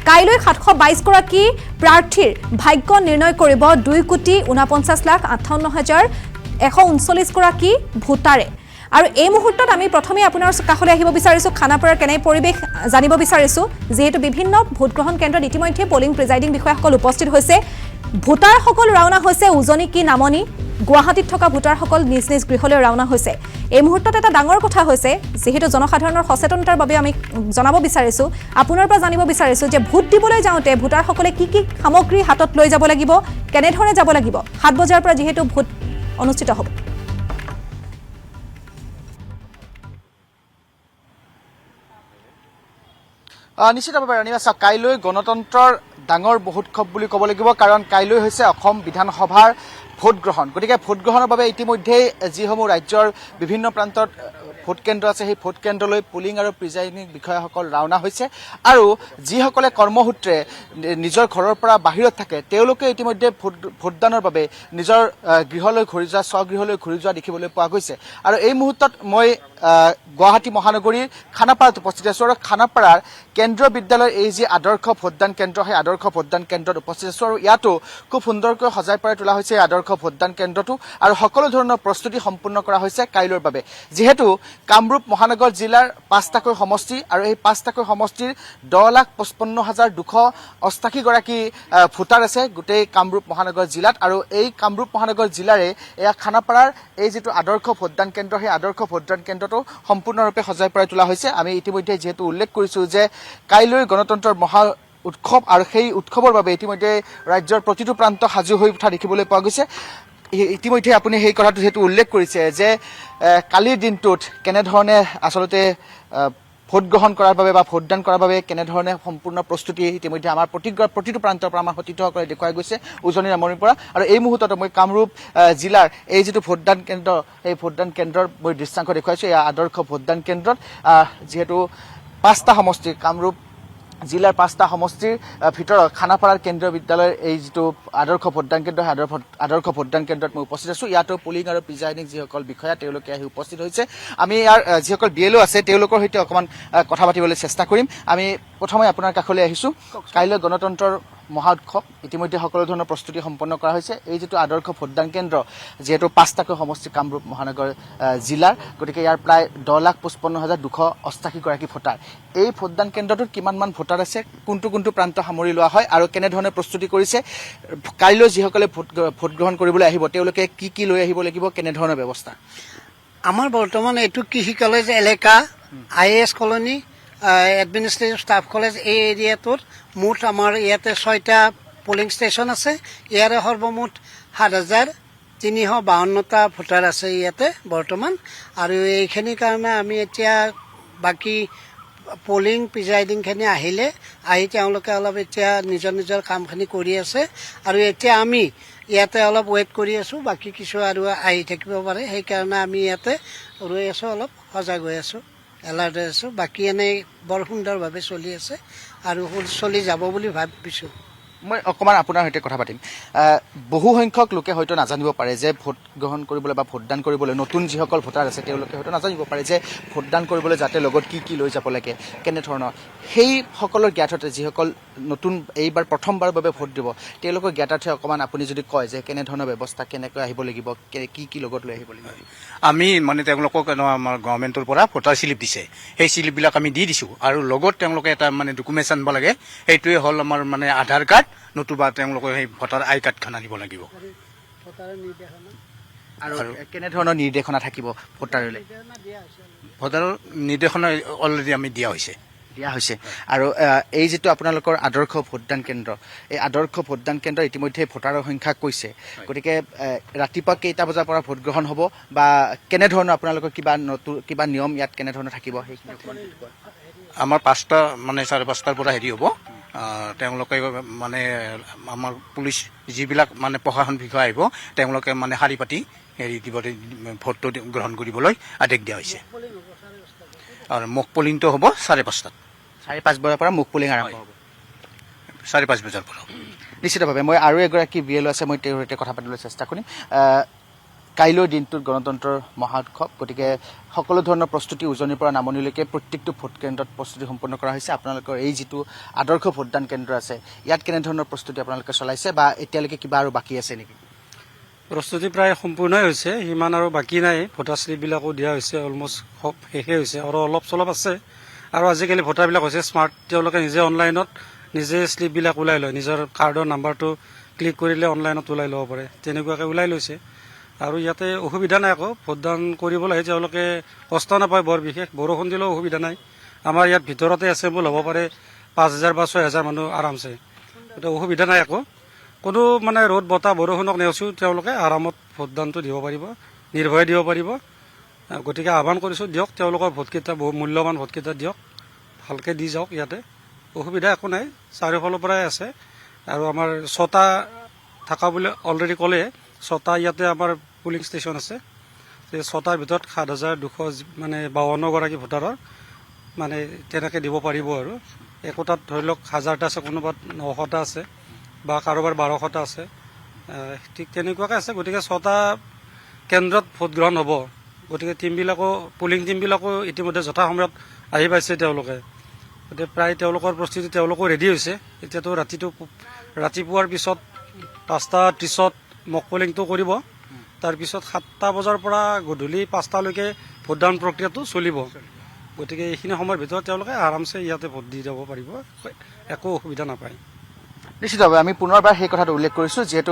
কাইলৈ 722 গৰাকী প্ৰাৰ্থীৰ ভাগ্য নিৰ্ণয় কৰিব 2,49,58,139 গৰাকী ভোটাৰে। আৰু এই মুহূৰ্তত আমি প্ৰথমে আপোনাৰ কাষলৈ আহিব বিচাৰিছোঁ, খানাপাৰাৰ কেনে পৰিৱেশ জানিব বিচাৰিছোঁ, যিহেতু বিভিন্ন ভোটগ্ৰহণ কেন্দ্ৰত ইতিমধ্যে পলিং প্ৰিজাইডিং বিষয়াসকল উপস্থিত হৈছে। ভোটাৰসকল ৰাওনা হৈছে উজনি কি নামনি, গুৱাহাটীত থকা ভোটাৰসকল নিজ নিজ গৃহলৈ ৰাওনা হৈছে। এই মুহূৰ্তত এটা ডাঙৰ কথা হৈছে, যিহেতু জনসাধাৰণৰ সচেতনতাৰ বাবে আমি জনাব বিচাৰিছোঁ, আপোনাৰ পৰা জানিব বিচাৰিছোঁ যে ভোট দিবলৈ যাওঁতে ভোটাৰসকলে কি কি সামগ্ৰী হাতত লৈ যাব লাগিব, কেনেধৰণে যাব লাগিব 7 বজাৰ পৰা যিহেতু ভোট অনুষ্ঠিত হ'ব। নিশ্চিতভাৱে ৰাণীবা চাওক, কাইলৈ গণতন্ত্ৰৰ ডাঙৰ মহোৎসৱ বুলি ক'ব লাগিব, কাৰণ কাইলৈ হৈছে অসম বিধানসভাৰ ভোটগ্ৰহণ। গতিকে ভোটগ্ৰহণৰ বাবে ইতিমধ্যেই যিসমূহ ৰাজ্যৰ বিভিন্ন প্ৰান্তত ভোটকেন্দ্ৰ আছে, সেই ভোটকেন্দ্ৰলৈ পুলিং আৰু প্ৰিজাইডিং বিষয়াসকল ৰাওনা হৈছে। আৰু যিসকলে কৰ্মসূত্ৰে নিজৰ ঘৰৰ পৰা বাহিৰত থাকে, তেওঁলোকে ইতিমধ্যে ভোটদানৰ বাবে নিজৰ গৃহলৈ ঘূৰি যোৱা, স্বগৃহলৈ ঘূৰি যোৱা দেখিবলৈ পোৱা গৈছে। আৰু এই মুহূৰ্তত মই গুৱাহাটী মহানগৰীৰ খানাপাৰাত উপস্থিত আছোঁ, আৰু খানাপাৰাৰ কেন্দ্ৰীয় বিদ্যালয়ৰ এই যি আদৰ্শ ভোটদান কেন্দ্ৰ, সেই আদৰ্শ ভোটদান কেন্দ্ৰত উপস্থিত আছোঁ। আৰু ইয়াতো খুব সুন্দৰকৈ সজাই পৰাই তোলা হৈছে এই আদৰ্শ ভোটদান কেন্দ্ৰটো, আৰু সকলো ধৰণৰ প্ৰস্তুতি সম্পূৰ্ণ কৰা হৈছে কাইলৈৰ বাবে। যিহেতু কামৰূপ মহানগৰ জিলাৰ 5টাকৈ সমষ্টি, আৰু এই 5টাকৈ সমষ্টিৰ 10,55,288 গৰাকী ভোটাৰ আছে গোটেই কামৰূপ মহানগৰ জিলাত। আৰু এই কামৰূপ মহানগৰ জিলাৰে এয়া খানাপাৰাৰ এই যিটো আদৰ্শ ভোটদান কেন্দ্ৰ, সেই আদৰ্শ ভোটদান কেন্দ্ৰটো সম্পূৰ্ণৰূপে সজাই পৰাই তোলা হৈছে। আমি ইতিমধ্যে যিহেতু উল্লেখ কৰিছোঁ যে কাইলৈ গণতন্ত্ৰৰ মহা উৎসৱ, আৰু সেই উৎসৱৰ বাবে ইতিমধ্যে ৰাজ্যৰ প্ৰতিটো প্ৰান্ত সাজু হৈ উঠা দেখিবলৈ পোৱা গৈছে। ইতিমধ্যে আপুনি সেই কথাটো যিহেতু উল্লেখ কৰিছে যে কালিৰ দিনটোত কেনেধৰণে আচলতে ভোট গ্ৰহণ কৰাৰ বাবে বা ভোটদান কৰাৰ বাবে কেনেধৰণে সম্পূৰ্ণ প্ৰস্তুতি ইতিমধ্যে আমাৰ প্ৰতিটো প্ৰান্তৰ পৰা আমাৰ সতীৰ্থসকলে দেখুৱাই গৈছে উজনি নামনিৰ পৰা। আৰু এই মুহূৰ্তত মই কামৰূপ জিলাৰ এই যিটো ভোটদান কেন্দ্ৰ, এই ভোটদান কেন্দ্ৰৰ মই দৃশ্যাংশ দেখুৱাইছোঁ। এই আদৰ্শ ভোটদান কেন্দ্ৰত যিহেতু 5টা সমষ্টি, কামৰূপ জিলাৰ 5টা সমষ্টিৰ ভিতৰত খানাপাৰাৰ কেন্দ্ৰীয় বিদ্যালয়ৰ এই যিটো আদৰ্শ ভোটদান কেন্দ্ৰ, আদৰ্শ ভোটদান কেন্দ্ৰত মই উপস্থিত আছোঁ। ইয়াতো পুলিং আৰু প্ৰিজাইডিং যিসকল বিষয়া, তেওঁলোকে আহি উপস্থিত হৈছে। আমি ইয়াৰ যিসকল BLO আছে, তেওঁলোকৰ সৈতে অকণমান কথা পাতিবলৈ চেষ্টা কৰিম। আমি প্ৰথমে আপোনাৰ কাষলৈ আহিছোঁ। কাইলৈ গণতন্ত্ৰৰ মহা উৎসৱ, ইতিমধ্যে সকলো ধৰণৰ প্ৰস্তুতি সম্পন্ন কৰা হৈছে। এই যিটো আদৰ্শ ভোটদান কেন্দ্ৰ, যিহেতু 5টাকৈ সমষ্টি কামৰূপ মহানগৰ জিলাৰ, গতিকে ইয়াৰ প্ৰায় 10,55,288 গৰাকী ভোটাৰ। এই ভোটদান কেন্দ্ৰটোত কিমানমান ভোটাৰ আছে, কোনটো কোনটো প্ৰান্ত সামৰি লোৱা হয়, আৰু কেনেধৰণে প্ৰস্তুতি কৰিছে, কাইলৈ যিসকলে ভোট গ্ৰহণ কৰিবলৈ আহিব তেওঁলোকে কি কি লৈ আহিব লাগিব, কেনেধৰণৰ ব্যৱস্থা? আমাৰ বৰ্তমান এইটো কৃষি কলেজ এলেকা, IAS colony, administrative staff college, এই এৰিয়াটোত মুঠ আমাৰ ইয়াতে 6টা পলিং ষ্টেচন আছে। ইয়াৰে সৰ্বমুঠ 7,352টা ভোটাৰ আছে ইয়াতে বৰ্তমান। আৰু এইখিনিৰ কাৰণে আমি এতিয়া বাকী পলিং প্ৰিজাইডিংখিনি আহি তেওঁলোকে অলপ এতিয়া নিজৰ নিজৰ কামখিনি কৰি আছে। আৰু এতিয়া আমি ইয়াতে অলপ ৱেইট কৰি আছোঁ, বাকী কিছু আৰু আহি থাকিব পাৰে, সেইকাৰণে আমি ইয়াতে ৰৈ আছোঁ, অলপ সজাগ হৈ আছোঁ, এলাৰ্ট হৈ আছোঁ। বাকী এনেই বৰ সুন্দৰভাৱে চলি আছে আৰু চলি যাব বুলি ভাবিছোঁ। মই অকণমান আপোনাৰ সৈতে কথা পাতিম। বহু সংখ্যক লোকে হয়তো নাজানিব পাৰে যে ভোট গ্ৰহণ কৰিবলৈ বা ভোটদান কৰিবলৈ, নতুন যিসকল ভোটাৰ আছে তেওঁলোকে হয়তো নাজানিব পাৰে যে ভোটদান কৰিবলৈ যাতে লগত কি কি লৈ যাব লাগে, কেনেধৰণৰ। সেই সকলৰ জ্ঞাততে যিসকল নতুন এইবাৰ প্ৰথমবাৰৰ বাবে ভোট দিব, তেওঁলোকৰ জ্ঞাতাৰ্থে অকণমান আপুনি যদি কয় যে কেনেধৰণৰ ব্যৱস্থা, কেনেকৈ আহিব লাগিব, কি কি লগত লৈ আহিব লাগিব। আমি মানে তেওঁলোকক আমাৰ গভৰ্ণমেণ্টৰ পৰা ভোটাৰ শ্লিপ দিছে, সেই শ্লিপবিলাক আমি দি দিছোঁ। আৰু লগত তেওঁলোকে এটা মানে ডকুমেণ্টছ আনিব লাগে, সেইটোৱে হ'ল আমাৰ মানে আধাৰ কাৰ্ড, নতুবা তেওঁলোকে সেই ভোটাৰ আই কাৰ্ডখন আনিব লাগিব। আৰু কেনেধৰণৰ নিৰ্দেশনা থাকিব ভোটাৰলৈ? ভোটাৰৰ নিৰ্দেশনা অলৰেডি আমি দিয়া হৈছে। আৰু এই যিটো আপোনালোকৰ আদৰ্শ ভোটদান কেন্দ্ৰ, এই আদৰ্শ ভোটদান কেন্দ্ৰ ইতিমধ্যে ভোটাৰৰ সংখ্যা কৈছে। গতিকে ৰাতিপুৱা কেইটা বজাৰ পৰা ভোট গ্ৰহণ হ'ব, বা কেনেধৰণৰ আপোনালোকৰ কিবা নিয়ম ইয়াত কেনেধৰণৰ থাকিব সেইখিনি? আমাৰ 5টা মানে 5:30 পৰা হেৰি হ'ব, তেওঁলোকে মানে আমাৰ পুলিচ যিবিলাক মানে প্ৰশাসন বিষয়া আহিব, তেওঁলোকে মানে শাৰী পাতি হেৰি দিব, ভোটটো গ্ৰহণ কৰিবলৈ আদেশ দিয়া হৈছে। আৰু মক পলিংটো হ'ব 5:30। 5:30 বজাৰ পৰা মুখ পুলিং আৰম্ভ হ'ব। 5:30 বজাৰ পৰা। নিশ্চিতভাৱে মই আৰু এগৰাকী BLO আছে, মই তেওঁৰ সৈতে কথা পাতিবলৈ চেষ্টা কৰিম। কাইলৈৰ দিনটোত গণতন্ত্ৰৰ মহোৎসৱ, গতিকে সকলো ধৰণৰ প্ৰস্তুতি উজনিৰ পৰা নামনিলৈকে প্ৰত্যেকটো ভোট কেন্দ্ৰত প্ৰস্তুতি সম্পন্ন কৰা হৈছে। আপোনালোকৰ এই যিটো আদৰ্শ ভোটদান কেন্দ্ৰ আছে, ইয়াত কেনেধৰণৰ প্ৰস্তুতি আপোনালোকে চলাইছে বা এতিয়ালৈকে কিবা আৰু বাকী আছে নেকি? প্ৰস্তুতি প্ৰায় সম্পূৰ্ণই হৈছে, সিমান আৰু বাকী নাই। ভোটাৰ শ্লিপবিলাকো দিয়া হৈছে, অলমষ্ট শেষেই হৈছে, আৰু অলপ চলপ আছে। আৰু আজিকালি ভোটাৰবিলাক হৈছে স্মাৰ্ট, তেওঁলোকে নিজে অনলাইনত নিজে শ্লিপবিলাক ওলাই লয়, নিজৰ কাৰ্ডৰ নাম্বাৰটো ক্লিক কৰিলে অনলাইনত ওলাই ল'ব পাৰে, তেনেকুৱাকৈ ওলাই লৈছে। আৰু ইয়াতে অসুবিধা নাই, আকৌ ভোটদান কৰিবলৈ তেওঁলোকে কষ্ট নাপায় বৰ বিশেষ, বৰষুণ দিলেও অসুবিধা নাই। আমাৰ ইয়াত ভিতৰতে এছেম্বল হ'ব পাৰে 5,000 বা 6,000 মানুহ আৰামছে, গতিকে অসুবিধা নাই। আকৌ কোনো মানে ৰ'দ বতাহ বৰষুণক নেওচিও তেওঁলোকে আৰামত ভোটদানটো দিব পাৰিব, নিৰ্ভয়ে দিব পাৰিব। গতিকে আহ্বান কৰিছোঁ, দিয়ক তেওঁলোকৰ ভোটকেইটা, বহু মূল্যৱান ভোটকেইটা দিয়ক, ভালকৈ দি যাওক। ইয়াতে অসুবিধা একো নাই, চাৰিওফালৰ পৰাই আছে। আৰু আমাৰ 6টা থকা বুলি অলৰেডি ক'লে, 6টা ইয়াতে আমাৰ পুলিং ষ্টেচন আছে। এই 6টাৰ ভিতৰত 7,252 ভোটাৰৰ মানে তেনেকৈ দিব পাৰিব। আৰু একোটাত ধৰি লওক 1000টা আছে, কোনোবাত 900টা আছে, বা কাৰোবাৰ 1200টা আছে, ঠিক তেনেকুৱাকৈ আছে। গতিকে 6টা কেন্দ্ৰত ভোটগ্ৰহণ হ'ব। গতিকে পুলিং টিমবিলাকো ইতিমধ্যে যথাসময়ত আহি পাইছে তেওঁলোকে, গতিকে প্ৰায় তেওঁলোকৰ প্ৰস্তুতি তেওঁলোকো ৰেডি হৈছে। এতিয়াতো ৰাতিপুৱাৰ পিছত 5:30 মক পলিংটো কৰিব, তাৰপিছত 7টা বজাৰ পৰা গধূলি 5টালৈকে ভোটদান প্ৰক্ৰিয়াটো চলিব। গতিকে এইখিনি সময়ৰ ভিতৰত তেওঁলোকে আৰামছে ইয়াতে ভোট দি যাব পাৰিব, একো অসুবিধা নাপায়। নিশ্চিতভাৱে আমি পুনৰবাৰ সেই কথাটো উল্লেখ কৰিছোঁ, যিহেতু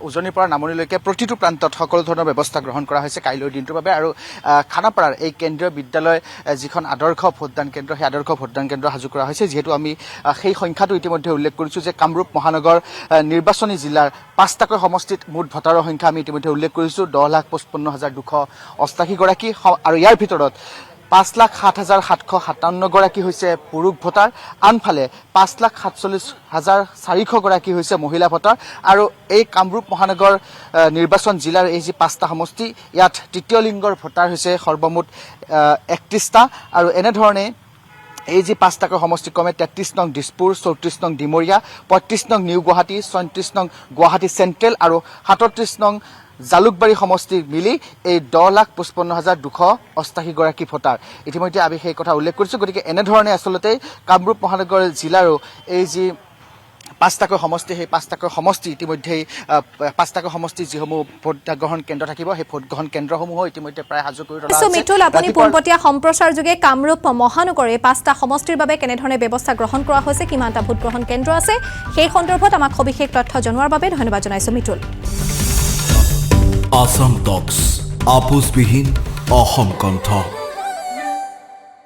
উজনিৰ পৰা নামনিলৈকে প্ৰতিটো প্ৰান্তত সকলো ধৰণৰ ব্যৱস্থা গ্ৰহণ কৰা হৈছে কাইলৈৰ দিনটোৰ বাবে। আৰু খানাপাৰাৰ এই কেন্দ্ৰীয় বিদ্যালয় যিখন আদৰ্শ ভোটদান কেন্দ্ৰ, সেই আদৰ্শ ভোটদান কেন্দ্ৰ সাজু কৰা হৈছে। যিহেতু আমি সেই সংখ্যাটো ইতিমধ্যে উল্লেখ কৰিছোঁ যে কামৰূপ মহানগৰ নিৰ্বাচনী জিলাৰ 5টাকৈ সমষ্টিত মুঠ ভোটাৰৰ সংখ্যা আমি ইতিমধ্যে উল্লেখ কৰিছোঁ 10,55,288 গৰাকী, আৰু ইয়াৰ ভিতৰত 5,07,757 গৰাকী হৈছে পুৰুষ ভোটাৰ, আনফালে 5,47,400 গৰাকী হৈছে মহিলা ভোটাৰ। আৰু এই কামৰূপ মহানগৰ নিৰ্বাচন জিলাৰ এই যি 5টা সমষ্টি, ইয়াত তৃতীয় লিংগৰ ভোটাৰ হৈছে সৰ্বমুঠ 31টা। আৰু এনেধৰণে এই যি 5টাকৈ সমষ্টি ক্ৰমে 33 নং দিছপুৰ, 34 নং ডিমৰীয়া, 35 নং নিউ গুৱাহাটী, 34 নং গুৱাহাটী চেণ্ট্ৰেল আৰু 37 নং জালুকবাৰী সমষ্টি মিলি এই 10,55,288 গৰাকী ভোটাৰ। ইতিমধ্যে আমি সেই কথা উল্লেখ কৰিছোঁ। গতিকে এনেধৰণে আচলতে কামৰূপ মহানগৰ জিলাৰো এই যি 5টাকৈ সমষ্টি, সেই 5টাকৈ সমষ্টি ইতিমধ্যেই 5টাকৈ সমষ্টি যিসমূহ ভোটগ্ৰহণ কেন্দ্ৰ থাকিব, সেই ভোটগ্ৰহণ কেন্দ্ৰসমূহো ইতিমধ্যে প্ৰায় সাজু কৰি তোলা হৈছে। মিতুল, আপুনি পোনপটীয়া সম্প্ৰচাৰ যোগে কামৰূপ মহানগৰে 5টা সমষ্টিৰ বাবে কেনেধৰণে ব্যৱস্থা গ্ৰহণ কৰা হৈছে, কিমানটা ভোটগ্ৰহণ কেন্দ্ৰ আছে, সেই সন্দৰ্ভত আমাক সবিশেষ তথ্য জনোৱাৰ বাবে ধন্যবাদ জনাইছোঁ মিতুল। আসাম টক্স, আপোচবিহীন অসম কণ্ঠ।